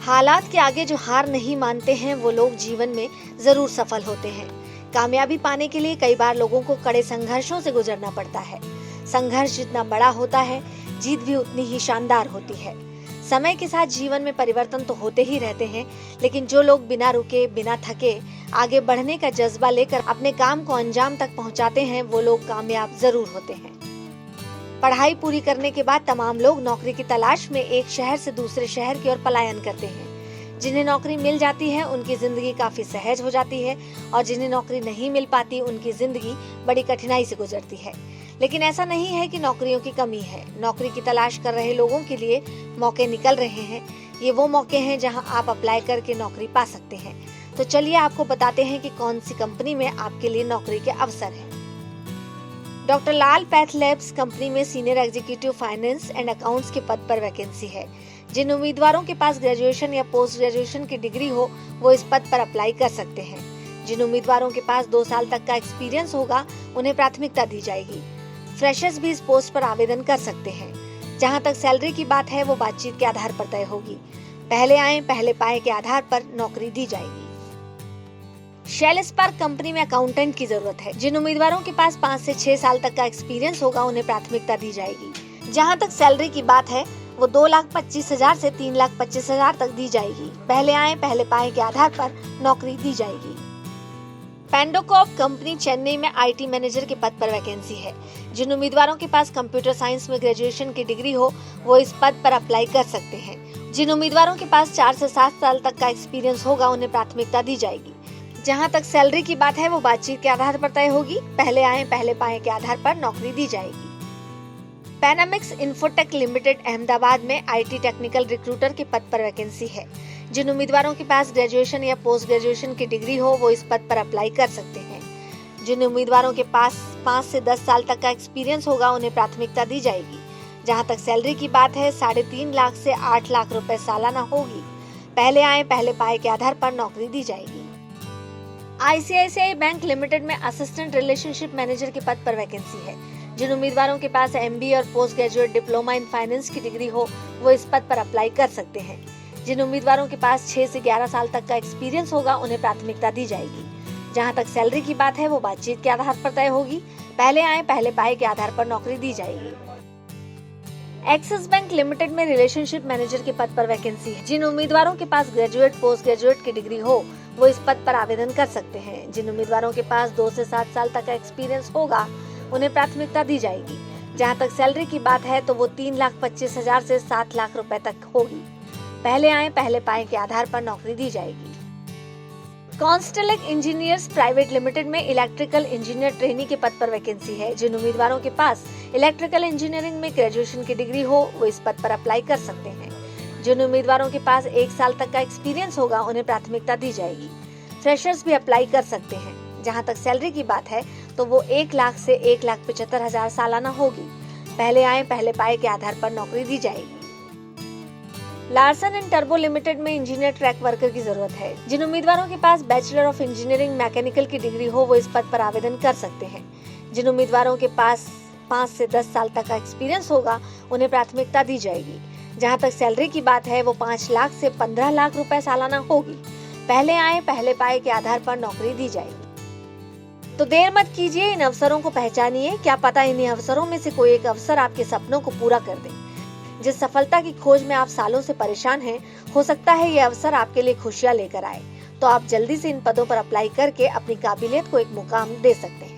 हालात के आगे जो हार नहीं मानते हैं वो लोग जीवन में जरूर सफल होते हैं। कामयाबी पाने के लिए कई बार लोगों को कड़े संघर्षों से गुजरना पड़ता है। संघर्ष जितना बड़ा होता है, जीत भी उतनी ही शानदार होती है। समय के साथ जीवन में परिवर्तन तो होते ही रहते हैं, लेकिन जो लोग बिना रुके, बिना थके आगे बढ़ने का जज्बा लेकर अपने काम को अंजाम तक पहुंचाते हैं, वो लोग कामयाब जरूर होते हैं। पढ़ाई पूरी करने के बाद तमाम लोग नौकरी की तलाश में एक शहर से दूसरे शहर की ओर पलायन करते हैं। जिन्हें नौकरी मिल जाती है उनकी जिंदगी काफी सहज हो जाती है, और जिन्हें नौकरी नहीं मिल पाती उनकी जिंदगी बड़ी कठिनाई से गुजरती है। लेकिन ऐसा नहीं है कि नौकरियों की कमी है। नौकरी की तलाश कर रहे लोगों के लिए मौके निकल रहे हैं। ये वो मौके हैं जहां आप अप्लाई करके नौकरी पा सकते हैं। तो चलिए आपको बताते हैं कि कौन सी कंपनी में आपके लिए नौकरी के अवसर हैं। डॉक्टर लाल पैथ लैब्स कंपनी में senior executive finance and accounts के पद पर वैकेंसी है। जिन उम्मीदवारों के पास ग्रेजुएशन या पोस्ट ग्रेजुएशन की डिग्री हो वो इस पद पर अप्लाई कर सकते हैं। जिन उम्मीदवारों के पास 2 साल तक का एक्सपीरियंस होगा उन्हें प्राथमिकता दी जाएगी। फ्रेशर्स भी इस पोस्ट पर आवेदन कर सकते हैं। जहां तक सैलरी की बात है वो बातचीत के आधार पर तय होगी। पहले आए पहले पाए के आधार पर नौकरी दी जाएगी। शेल स्पार्क कंपनी में अकाउंटेंट की जरूरत है। जिन उम्मीदवारों के पास 5 से 6 साल तक का एक्सपीरियंस होगा उन्हें प्राथमिकता दी जाएगी। जहां तक सैलरी की बात है वो 2,25,000 से 3,25,000 तक दी जाएगी। पहले आए पहले पाए के आधार पर नौकरी दी जाएगी। पेंडोकॉप कंपनी चेन्नई में IT मैनेजर के पद पर वैकेंसी है। जिन उम्मीदवारों के पास कंप्यूटर साइंस में ग्रेजुएशन की डिग्री हो वो इस पद पर अप्लाई कर सकते हैं। जिन उम्मीदवारों के पास 4 से 7 साल तक का एक्सपीरियंस होगा उन्हें प्राथमिकता दी जाएगी। जहां तक सैलरी की बात है वो बातचीत के आधार पर तय होगी। पहले आए पहले पाए के आधार पर नौकरी दी जाएगी। पैनामिक्स इन्फोटेक लिमिटेड अहमदाबाद में IT टेक्निकल रिक्रूटर के पद पर वैकेंसी है। जिन उम्मीदवारों के पास ग्रेजुएशन या पोस्ट ग्रेजुएशन की डिग्री हो वो इस पद पर अप्लाई कर सकते हैं। जिन उम्मीदवारों के पास 5 से 10 साल तक का एक्सपीरियंस होगा उन्हें प्राथमिकता दी जाएगी। जहां तक सैलरी की बात है 3.5 लाख से 8 लाख रुपए सालाना होगी। पहले आए पहले पाए के आधार पर नौकरी दी जाएगी। ICICI बैंक लिमिटेड में असिस्टेंट रिलेशनशिप मैनेजर के पद पर वैकेंसी है। जिन उम्मीदवारों के पास MBA और post graduate diploma in finance की डिग्री हो वो इस पद पर अप्लाई कर सकते हैं। जिन उम्मीदवारों के पास 6 से 11 साल तक का एक्सपीरियंस होगा उन्हें प्राथमिकता दी जाएगी। जहां तक सैलरी की बात है वो बातचीत के आधार पर तय होगी। पहले आए पहले पाए के आधार पर नौकरी दी जाएगी। एक्सिस बैंक लिमिटेड में रिलेशनशिप मैनेजर के पद पर वैकेंसी है। जिन उम्मीदवारों के पास ग्रेजुएट पोस्ट ग्रेजुएट की डिग्री हो वो इस पद पर आवेदन कर सकते हैं। जिन उम्मीदवारों के पास 2 से 7 साल तक का एक्सपीरियंस होगा उन्हें प्राथमिकता दी जाएगी। जहां तक सैलरी की बात है तो वो 3,25,000 से 7 लाख रुपए तक होगी। पहले आए पहले पाए के आधार पर नौकरी दी जाएगी। कॉन्स्टेलेक इंजीनियर्स प्राइवेट लिमिटेड में इलेक्ट्रिकल इंजीनियर ट्रेनी के पद पर वैकेंसी है। जिन उम्मीदवारों के पास इलेक्ट्रिकल इंजीनियरिंग में ग्रेजुएशन की डिग्री हो वो इस पद पर अप्लाई कर सकते हैं। जिन उम्मीदवारों के पास 1 साल तक का एक्सपीरियंस होगा उन्हें प्राथमिकता दी जाएगी। फ्रेशर्स भी अप्लाई कर सकते हैं। जहां तक सैलरी की बात है तो वो 1 लाख से 1,75,000 सालाना होगी। पहले आए पहले पाए के आधार पर नौकरी दी जाएगी। लार्सन एंड टर्बो लिमिटेड में इंजीनियर ट्रैक वर्कर की जरूरत है। जिन उम्मीदवारों के पास बैचलर ऑफ इंजीनियरिंग मैकेनिकल की डिग्री हो वो इस पद पर आवेदन कर सकते हैं। जिन उम्मीदवारों के पास 5 से 10 साल तक का एक्सपीरियंस होगा उन्हें प्राथमिकता दी जाएगी। जहां तक सैलरी की बात है वो 5 लाख से 15 लाख रुपए सालाना होगी। पहले आए पहले पाए के आधार पर नौकरी दी जाएगी। तो देर मत कीजिए, इन अवसरों को पहचानिए। क्या पता इन्हीं अवसरों में से कोई एक अवसर आपके सपनों को पूरा कर दे। जिस सफलता की खोज में आप सालों से परेशान हैं, हो सकता है ये अवसर आपके लिए खुशियां लेकर आए। तो आप जल्दी से इन पदों पर अप्लाई करके अपनी काबिलियत को एक मुकाम दे सकते हैं।